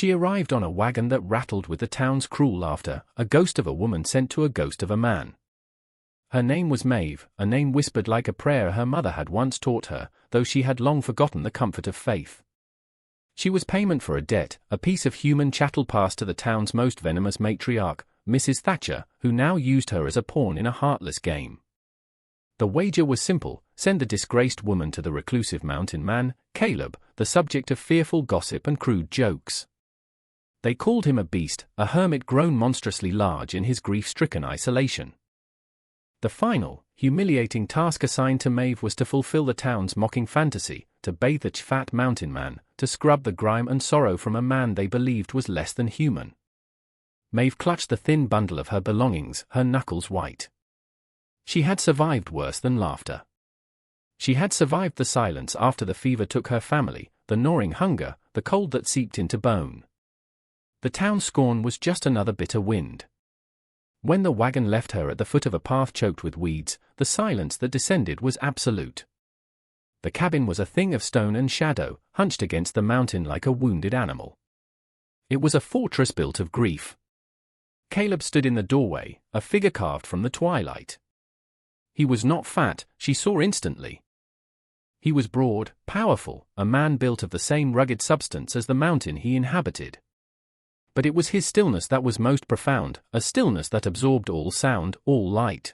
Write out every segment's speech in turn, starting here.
She arrived on a wagon that rattled with the town's cruel laughter, a ghost of a woman sent to a ghost of a man. Her name was Maeve, a name whispered like a prayer her mother had once taught her, though she had long forgotten the comfort of faith. She was payment for a debt, a piece of human chattel passed to the town's most venomous matriarch, Mrs. Thatcher, who now used her as a pawn in a heartless game. The wager was simple: send the disgraced woman to the reclusive mountain man, Caleb, the subject of fearful gossip and crude jokes. They called him a beast, a hermit grown monstrously large in his grief-stricken isolation. The final, humiliating task assigned to Maeve was to fulfill the town's mocking fantasy, to bathe the fat mountain man, to scrub the grime and sorrow from a man they believed was less than human. Maeve clutched the thin bundle of her belongings, her knuckles white. She had survived worse than laughter. She had survived the silence after the fever took her family, the gnawing hunger, the cold that seeped into bone. The town's scorn was just another bitter wind. When the wagon left her at the foot of a path choked with weeds, the silence that descended was absolute. The cabin was a thing of stone and shadow, hunched against the mountain like a wounded animal. It was a fortress built of grief. Caleb stood in the doorway, a figure carved from the twilight. He was not fat, she saw instantly. He was broad, powerful, a man built of the same rugged substance as the mountain he inhabited. But it was his stillness that was most profound, a stillness that absorbed all sound, all light.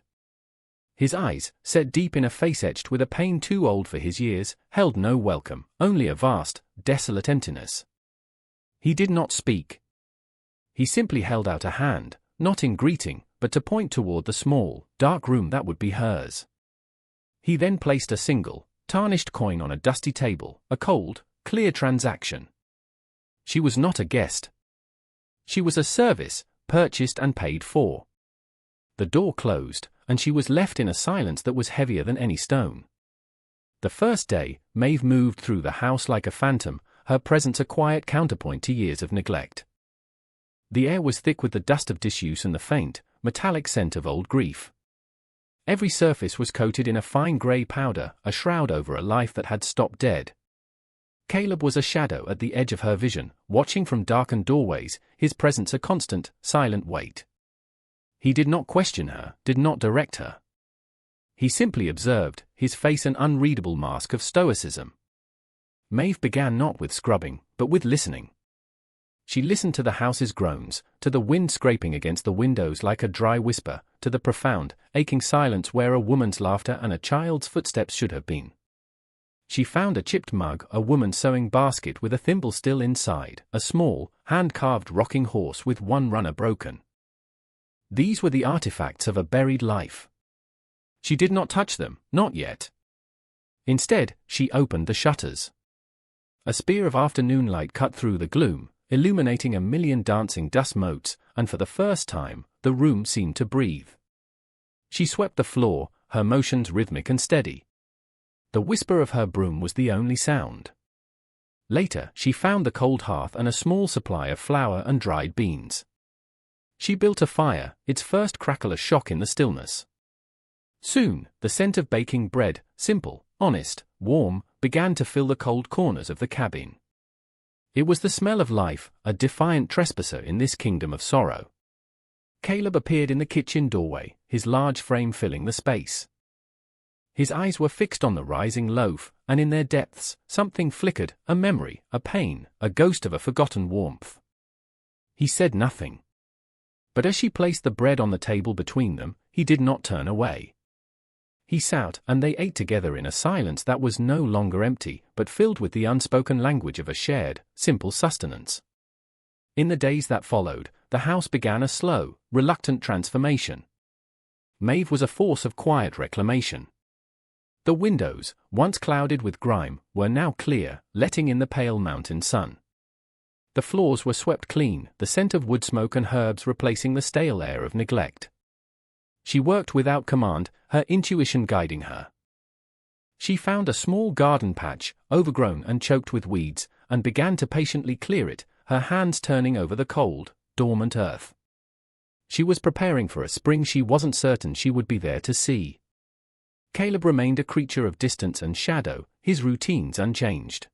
His eyes, set deep in a face etched with a pain too old for his years, held no welcome, only a vast, desolate emptiness. He did not speak. He simply held out a hand, not in greeting, but to point toward the small, dark room that would be hers. He then placed a single, tarnished coin on a dusty table, a cold, clear transaction. She was not a guest. She was a service, purchased and paid for. The door closed, and she was left in a silence that was heavier than any stone. The first day, Maeve moved through the house like a phantom, her presence a quiet counterpoint to years of neglect. The air was thick with the dust of disuse and the faint, metallic scent of old grief. Every surface was coated in a fine grey powder, a shroud over a life that had stopped dead. Caleb was a shadow at the edge of her vision, watching from darkened doorways, his presence a constant, silent weight. He did not question her, did not direct her. He simply observed, his face an unreadable mask of stoicism. Maeve began not with scrubbing, but with listening. She listened to the house's groans, to the wind scraping against the windows like a dry whisper, to the profound, aching silence where a woman's laughter and a child's footsteps should have been. She found a chipped mug, a woman's sewing basket with a thimble still inside, a small, hand-carved rocking horse with one runner broken. These were the artifacts of a buried life. She did not touch them, not yet. Instead, she opened the shutters. A spear of afternoon light cut through the gloom, illuminating a million dancing dust motes, and for the first time, the room seemed to breathe. She swept the floor, her motions rhythmic and steady. The whisper of her broom was the only sound. Later, she found the cold hearth and a small supply of flour and dried beans. She built a fire, its first crackle a shock in the stillness. Soon, the scent of baking bread, simple, honest, warm, began to fill the cold corners of the cabin. It was the smell of life, a defiant trespasser in this kingdom of sorrow. Caleb appeared in the kitchen doorway, his large frame filling the space. His eyes were fixed on the rising loaf, and in their depths, something flickered, a memory, a pain, a ghost of a forgotten warmth. He said nothing. But as she placed the bread on the table between them, he did not turn away. He sat, and they ate together in a silence that was no longer empty, but filled with the unspoken language of a shared, simple sustenance. In the days that followed, the house began a slow, reluctant transformation. Maeve was a force of quiet reclamation. The windows, once clouded with grime, were now clear, letting in the pale mountain sun. The floors were swept clean, the scent of wood smoke and herbs replacing the stale air of neglect. She worked without command, her intuition guiding her. She found a small garden patch, overgrown and choked with weeds, and began to patiently clear it, her hands turning over the cold, dormant earth. She was preparing for a spring she wasn't certain she would be there to see. Caleb remained a creature of distance and shadow, his routines unchanged.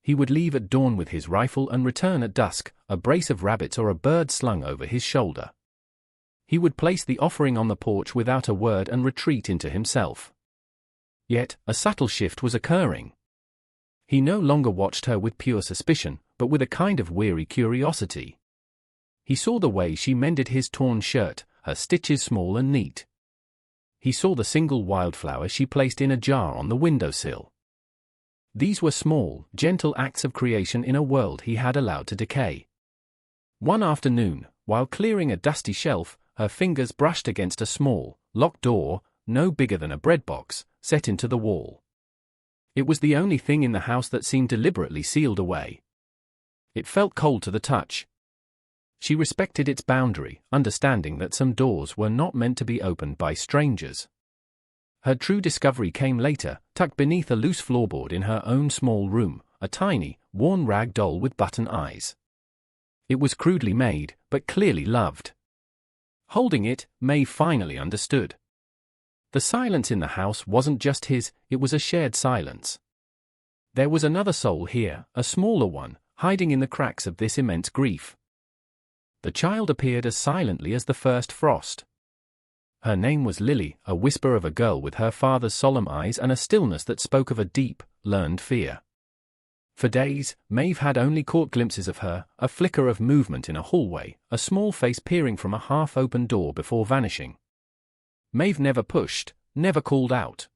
He would leave at dawn with his rifle and return at dusk, a brace of rabbits or a bird slung over his shoulder. He would place the offering on the porch without a word and retreat into himself. Yet, a subtle shift was occurring. He no longer watched her with pure suspicion, but with a kind of weary curiosity. He saw the way she mended his torn shirt, her stitches small and neat. He saw the single wildflower she placed in a jar on the windowsill. These were small, gentle acts of creation in a world he had allowed to decay. One afternoon, while clearing a dusty shelf, her fingers brushed against a small, locked door, no bigger than a bread box, set into the wall. It was the only thing in the house that seemed deliberately sealed away. It felt cold to the touch. She respected its boundary, understanding that some doors were not meant to be opened by strangers. Her true discovery came later, tucked beneath a loose floorboard in her own small room, a tiny, worn rag doll with button eyes. It was crudely made, but clearly loved. Holding it, Maeve finally understood. The silence in the house wasn't just his, it was a shared silence. There was another soul here, a smaller one, hiding in the cracks of this immense grief. The child appeared as silently as the first frost. Her name was Lily, a whisper of a girl with her father's solemn eyes and a stillness that spoke of a deep, learned fear. For days, Maeve had only caught glimpses of her, a flicker of movement in a hallway, a small face peering from a half-open door before vanishing. Maeve never pushed, never called out.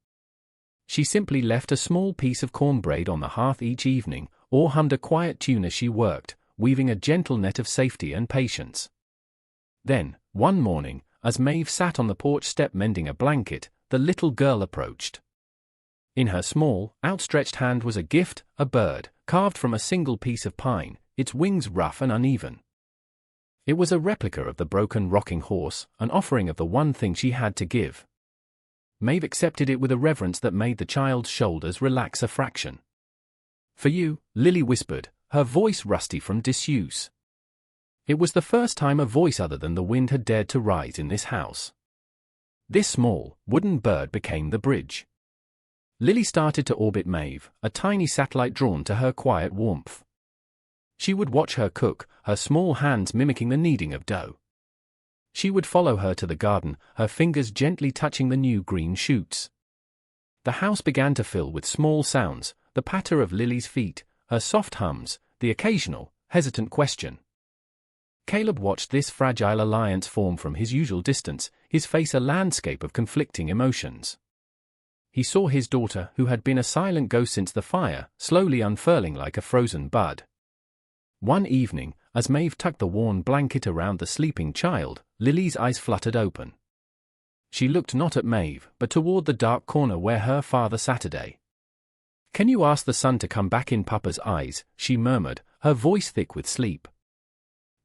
She simply left a small piece of cornbread on the hearth each evening, or hummed a quiet tune as she worked, weaving a gentle net of safety and patience. Then, one morning, as Maeve sat on the porch step mending a blanket, the little girl approached. In her small, outstretched hand was a gift, a bird, carved from a single piece of pine, its wings rough and uneven. It was a replica of the broken rocking horse, an offering of the one thing she had to give. Maeve accepted it with a reverence that made the child's shoulders relax a fraction. "For you," Lily whispered, her voice rusty from disuse. It was the first time a voice other than the wind had dared to rise in this house. This small, wooden bird became the bridge. Lily started to orbit Maeve, a tiny satellite drawn to her quiet warmth. She would watch her cook, her small hands mimicking the kneading of dough. She would follow her to the garden, her fingers gently touching the new green shoots. The house began to fill with small sounds, the patter of Lily's feet, her soft hums, the occasional, hesitant question. Caleb watched this fragile alliance form from his usual distance, his face a landscape of conflicting emotions. He saw his daughter, who had been a silent ghost since the fire, slowly unfurling like a frozen bud. One evening, as Maeve tucked the worn blanket around the sleeping child, Lily's eyes fluttered open. She looked not at Maeve, but toward the dark corner where her father sat today. "Can you ask the sun to come back in Papa's eyes?" she murmured, her voice thick with sleep.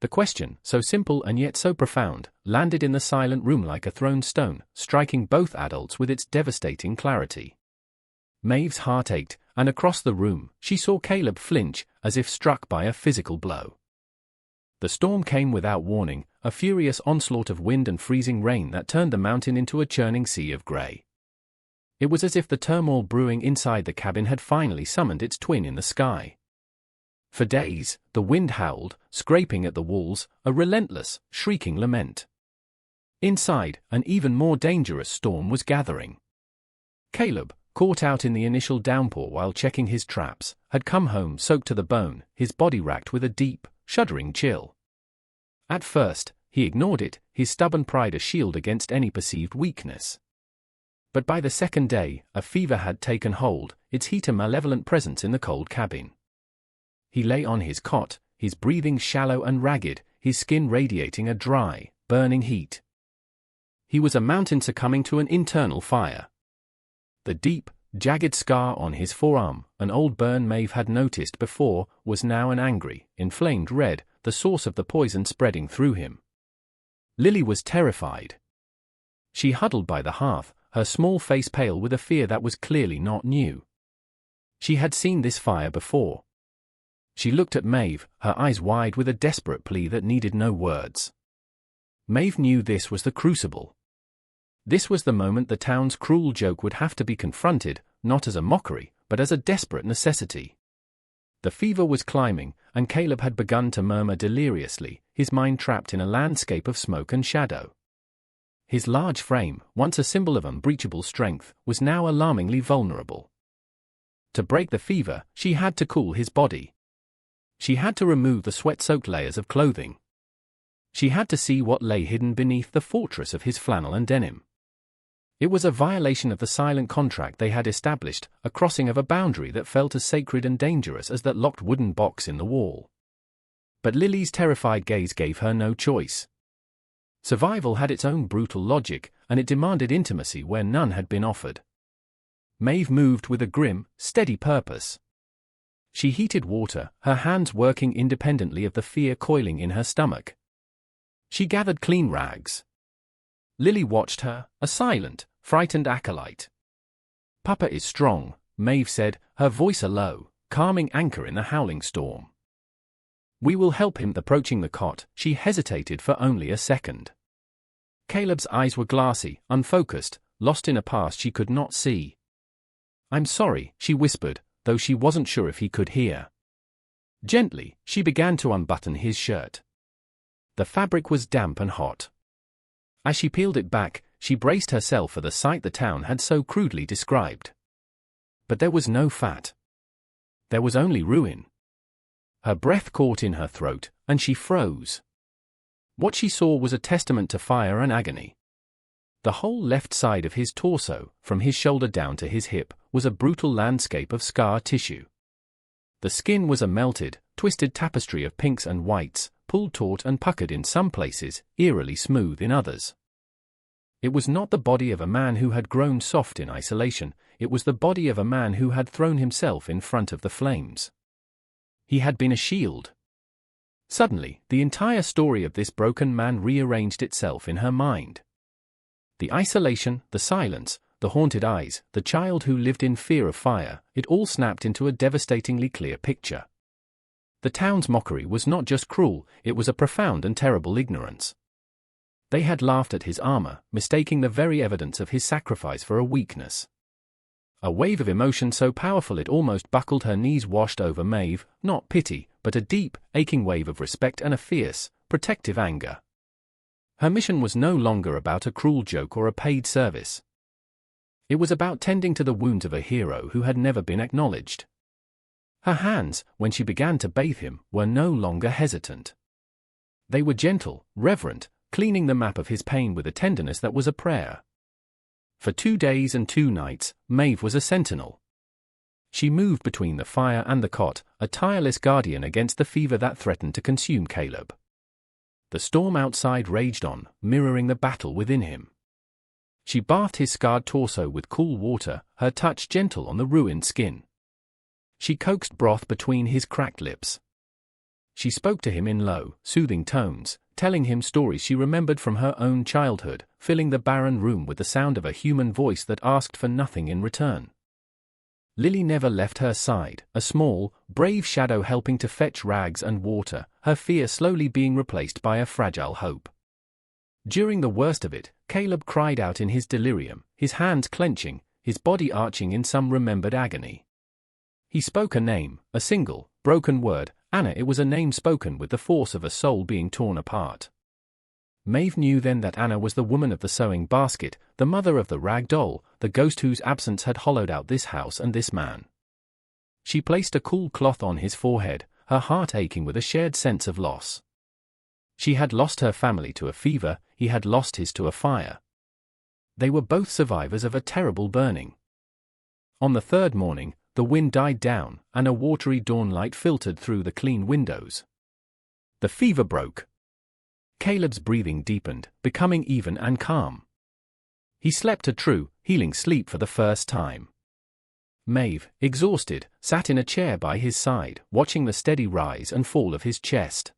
The question, so simple and yet so profound, landed in the silent room like a thrown stone, striking both adults with its devastating clarity. Maeve's heart ached, and across the room, she saw Caleb flinch, as if struck by a physical blow. The storm came without warning, a furious onslaught of wind and freezing rain that turned the mountain into a churning sea of grey. It was as if the turmoil brewing inside the cabin had finally summoned its twin in the sky. For days, the wind howled, scraping at the walls, a relentless, shrieking lament. Inside, an even more dangerous storm was gathering. Caleb, caught out in the initial downpour while checking his traps, had come home soaked to the bone, his body racked with a deep, shuddering chill. At first, he ignored it, his stubborn pride a shield against any perceived weakness. But by the second day, a fever had taken hold, its heat a malevolent presence in the cold cabin. He lay on his cot, his breathing shallow and ragged, his skin radiating a dry, burning heat. He was a mountain succumbing to an internal fire. The deep, jagged scar on his forearm, an old burn Maeve had noticed before, was now an angry, inflamed red, the source of the poison spreading through him. Lily was terrified. She huddled by the hearth, her small face pale with a fear that was clearly not new. She had seen this fire before. She looked at Maeve, her eyes wide with a desperate plea that needed no words. Maeve knew this was the crucible. This was the moment the town's cruel joke would have to be confronted, not as a mockery, but as a desperate necessity. The fever was climbing, and Caleb had begun to murmur deliriously, his mind trapped in a landscape of smoke and shadow. His large frame, once a symbol of unbreachable strength, was now alarmingly vulnerable. To break the fever, she had to cool his body. She had to remove the sweat-soaked layers of clothing. She had to see what lay hidden beneath the fortress of his flannel and denim. It was a violation of the silent contract they had established, a crossing of a boundary that felt as sacred and dangerous as that locked wooden box in the wall. But Lily's terrified gaze gave her no choice. Survival had its own brutal logic, and it demanded intimacy where none had been offered. Maeve moved with a grim, steady purpose. She heated water, her hands working independently of the fear coiling in her stomach. She gathered clean rags. Lily watched her, a silent, frightened acolyte. "Papa is strong," Maeve said, her voice a low, calming anchor in the howling storm. "We will help him." Approaching the cot, she hesitated for only a second. Caleb's eyes were glassy, unfocused, lost in a past she could not see. "I'm sorry," she whispered, though she wasn't sure if he could hear. Gently, she began to unbutton his shirt. The fabric was damp and hot. As she peeled it back, she braced herself for the sight the town had so crudely described. But there was no fat. There was only ruin. Her breath caught in her throat, and she froze. What she saw was a testament to fire and agony. The whole left side of his torso, from his shoulder down to his hip, was a brutal landscape of scar tissue. The skin was a melted, twisted tapestry of pinks and whites, pulled taut and puckered in some places, eerily smooth in others. It was not the body of a man who had grown soft in isolation, it was the body of a man who had thrown himself in front of the flames. He had been a shield. Suddenly, the entire story of this broken man rearranged itself in her mind. The isolation, the silence, the haunted eyes, the child who lived in fear of fire, it all snapped into a devastatingly clear picture. The town's mockery was not just cruel, it was a profound and terrible ignorance. They had laughed at his armor, mistaking the very evidence of his sacrifice for a weakness. A wave of emotion so powerful it almost buckled her knees washed over Maeve, not pity, but a deep, aching wave of respect and a fierce, protective anger. Her mission was no longer about a cruel joke or a paid service. It was about tending to the wounds of a hero who had never been acknowledged. Her hands, when she began to bathe him, were no longer hesitant. They were gentle, reverent, cleaning the map of his pain with a tenderness that was a prayer. For 2 days and 2 nights, Maeve was a sentinel. She moved between the fire and the cot, a tireless guardian against the fever that threatened to consume Caleb. The storm outside raged on, mirroring the battle within him. She bathed his scarred torso with cool water, her touch gentle on the ruined skin. She coaxed broth between his cracked lips. She spoke to him in low, soothing tones, telling him stories she remembered from her own childhood, filling the barren room with the sound of a human voice that asked for nothing in return. Lily never left her side, a small, brave shadow helping to fetch rags and water, her fear slowly being replaced by a fragile hope. During the worst of it, Caleb cried out in his delirium, his hands clenching, his body arching in some remembered agony. He spoke a name, a single, broken word, Anna. It was a name spoken with the force of a soul being torn apart. Maeve knew then that Anna was the woman of the sewing basket, the mother of the rag doll, the ghost whose absence had hollowed out this house and this man. She placed a cool cloth on his forehead, her heart aching with a shared sense of loss. She had lost her family to a fever, he had lost his to a fire. They were both survivors of a terrible burning. On the 3rd morning, the wind died down, and a watery dawnlight filtered through the clean windows. The fever broke. Caleb's breathing deepened, becoming even and calm. He slept a true, healing sleep for the first time. Maeve, exhausted, sat in a chair by his side, watching the steady rise and fall of his chest.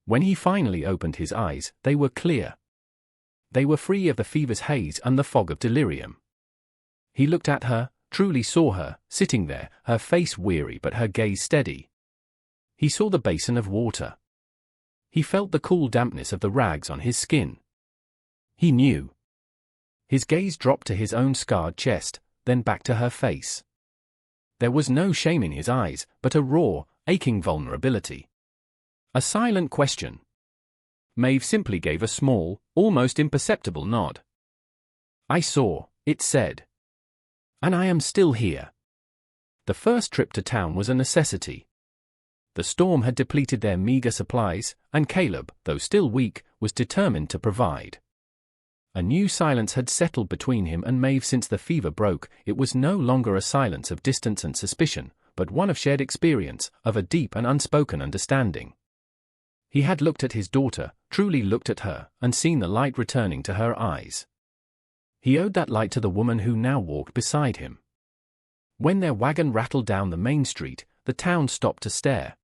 When he finally opened his eyes, they were clear. They were free of the fever's haze and the fog of delirium. He looked at her, truly saw her, sitting there, her face weary but her gaze steady. He saw the basin of water. He felt the cool dampness of the rags on his skin. He knew. His gaze dropped to his own scarred chest, then back to her face. There was no shame in his eyes, but a raw, aching vulnerability. A silent question. Maeve simply gave a small, almost imperceptible nod. "I saw," it said. "And I am still here." The first trip to town was a necessity. The storm had depleted their meager supplies, and Caleb, though still weak, was determined to provide. A new silence had settled between him and Maeve since the fever broke. It was no longer a silence of distance and suspicion, but one of shared experience, of a deep and unspoken understanding. He had looked at his daughter, truly looked at her, and seen the light returning to her eyes. He owed that light to the woman who now walked beside him. When their wagon rattled down the main street, the town stopped to stare.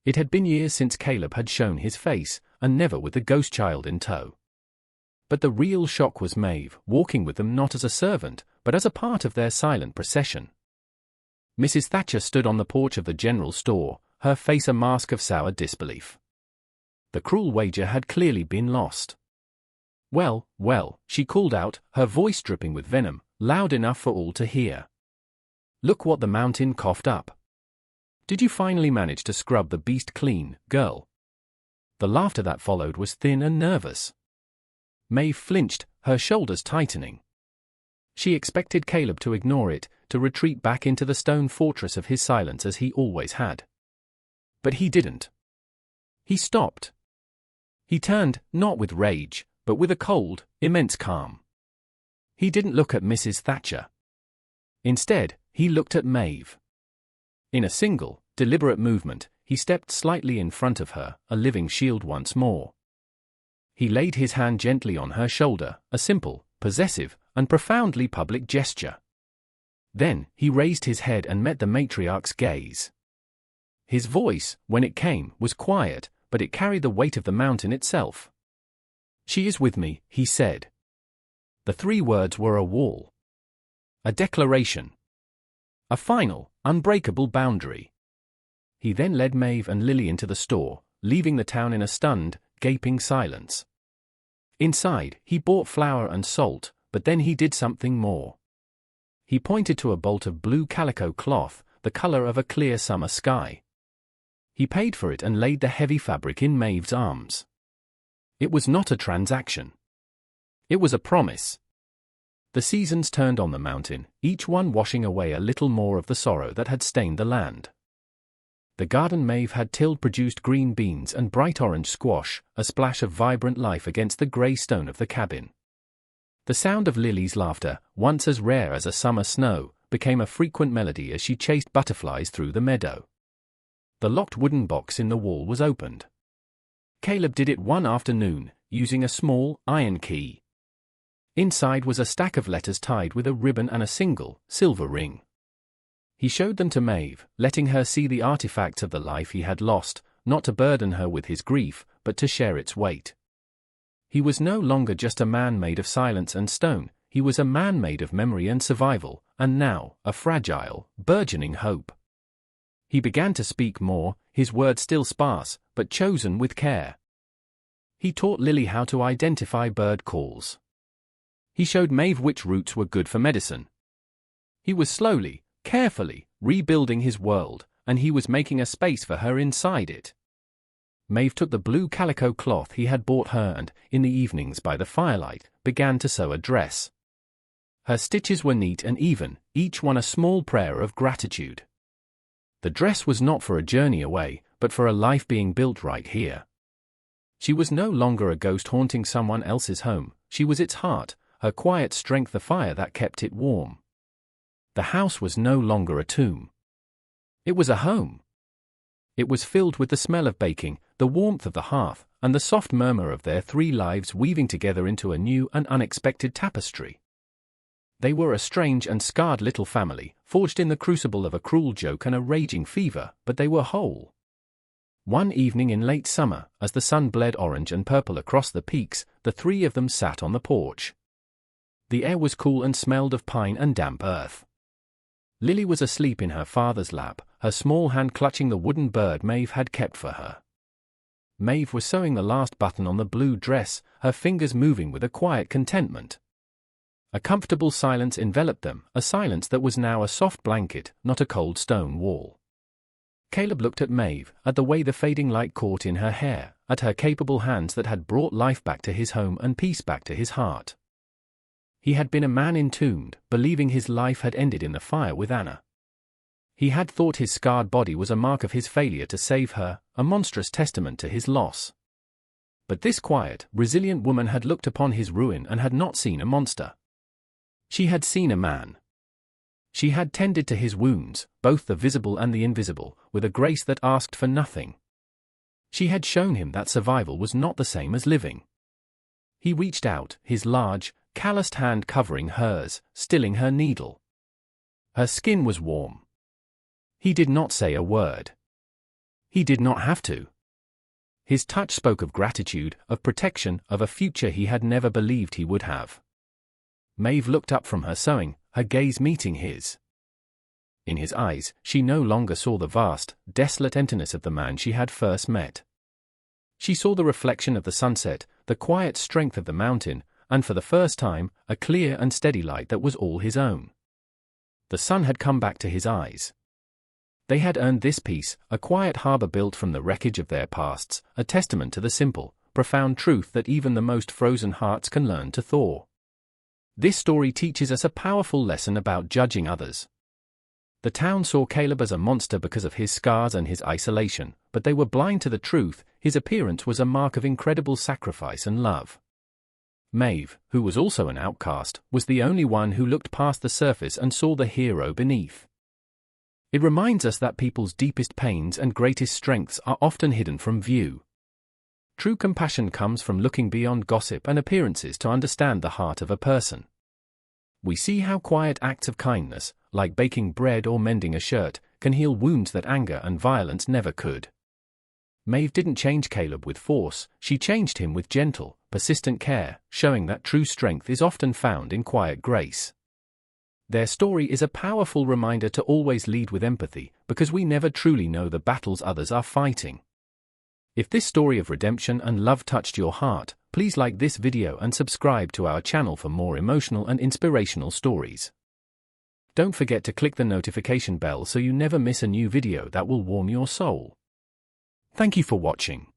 It had been years since Caleb had shown his face, and never with the ghost child in tow. But the real shock was Maeve, walking with them not as a servant, but as a part of their silent procession. Mrs. Thatcher stood on the porch of the general store, her face a mask of sour disbelief. The cruel wager had clearly been lost. "Well, well," she called out, her voice dripping with venom, loud enough for all to hear. "Look what the mountain coughed up. Did you finally manage to scrub the beast clean, girl?" The laughter that followed was thin and nervous. Maeve flinched, her shoulders tightening. She expected Caleb to ignore it, to retreat back into the stone fortress of his silence as he always had. But he didn't. He stopped. He turned, not with rage, but with a cold, immense calm. He didn't look at Mrs. Thatcher. Instead, he looked at Maeve. In a single, deliberate movement, he stepped slightly in front of her, a living shield once more. He laid his hand gently on her shoulder, a simple, possessive, and profoundly public gesture. Then, he raised his head and met the matriarch's gaze. His voice, when it came, was quiet, but it carried the weight of the mountain itself. "She is with me," he said. The 3 words were a wall. A declaration. A final, unbreakable boundary. He then led Maeve and Lily into the store, leaving the town in a stunned, gaping silence. Inside, he bought flour and salt, but then he did something more. He pointed to a bolt of blue calico cloth, the color of a clear summer sky. He paid for it and laid the heavy fabric in Maeve's arms. It was not a transaction. It was a promise. The seasons turned on the mountain, each one washing away a little more of the sorrow that had stained the land. The garden Maeve had tilled produced green beans and bright orange squash, a splash of vibrant life against the grey stone of the cabin. The sound of Lily's laughter, once as rare as a summer snow, became a frequent melody as she chased butterflies through the meadow. The locked wooden box in the wall was opened. Caleb did it one afternoon, using a small, iron key. Inside was a stack of letters tied with a ribbon and a single, silver ring. He showed them to Maeve, letting her see the artifacts of the life he had lost, not to burden her with his grief, but to share its weight. He was no longer just a man made of silence and stone, he was a man made of memory and survival, and now, a fragile, burgeoning hope. He began to speak more, his words still sparse, but chosen with care. He taught Lily how to identify bird calls. He showed Maeve which roots were good for medicine. He was slowly, carefully, rebuilding his world, and he was making a space for her inside it. Maeve took the blue calico cloth he had bought her and, in the evenings by the firelight, began to sew a dress. Her stitches were neat and even, each one a small prayer of gratitude. The dress was not for a journey away, but for a life being built right here. She was no longer a ghost haunting someone else's home, she was its heart, her quiet strength the fire that kept it warm. The house was no longer a tomb. It was a home. It was filled with the smell of baking, the warmth of the hearth, and the soft murmur of their 3 lives weaving together into a new and unexpected tapestry. They were a strange and scarred little family, forged in the crucible of a cruel joke and a raging fever, but they were whole. One evening in late summer, as the sun bled orange and purple across the peaks, the 3 of them sat on the porch. The air was cool and smelled of pine and damp earth. Lily was asleep in her father's lap, her small hand clutching the wooden bird Maeve had kept for her. Maeve was sewing the last button on the blue dress, her fingers moving with a quiet contentment. A comfortable silence enveloped them, a silence that was now a soft blanket, not a cold stone wall. Caleb looked at Maeve, at the way the fading light caught in her hair, at her capable hands that had brought life back to his home and peace back to his heart. He had been a man entombed, believing his life had ended in the fire with Anna. He had thought his scarred body was a mark of his failure to save her, a monstrous testament to his loss. But this quiet, resilient woman had looked upon his ruin and had not seen a monster. She had seen a man. She had tended to his wounds, both the visible and the invisible, with a grace that asked for nothing. She had shown him that survival was not the same as living. He reached out, his large, calloused hand covering hers, stilling her needle. Her skin was warm. He did not say a word. He did not have to. His touch spoke of gratitude, of protection, of a future he had never believed he would have. Maeve looked up from her sewing, her gaze meeting his. In his eyes, she no longer saw the vast, desolate emptiness of the man she had first met. She saw the reflection of the sunset, the quiet strength of the mountain, and for the first time, a clear and steady light that was all his own. The sun had come back to his eyes. They had earned this peace, a quiet harbor built from the wreckage of their pasts, a testament to the simple, profound truth that even the most frozen hearts can learn to thaw. This story teaches us a powerful lesson about judging others. The town saw Caleb as a monster because of his scars and his isolation, but they were blind to the truth. His appearance was a mark of incredible sacrifice and love. Maeve, who was also an outcast, was the only one who looked past the surface and saw the hero beneath. It reminds us that people's deepest pains and greatest strengths are often hidden from view. True compassion comes from looking beyond gossip and appearances to understand the heart of a person. We see how quiet acts of kindness, like baking bread or mending a shirt, can heal wounds that anger and violence never could. Maeve didn't change Caleb with force, she changed him with gentle, persistent care, showing that true strength is often found in quiet grace. Their story is a powerful reminder to always lead with empathy, because we never truly know the battles others are fighting. If this story of redemption and love touched your heart, please like this video and subscribe to our channel for more emotional and inspirational stories. Don't forget to click the notification bell so you never miss a new video that will warm your soul. Thank you for watching.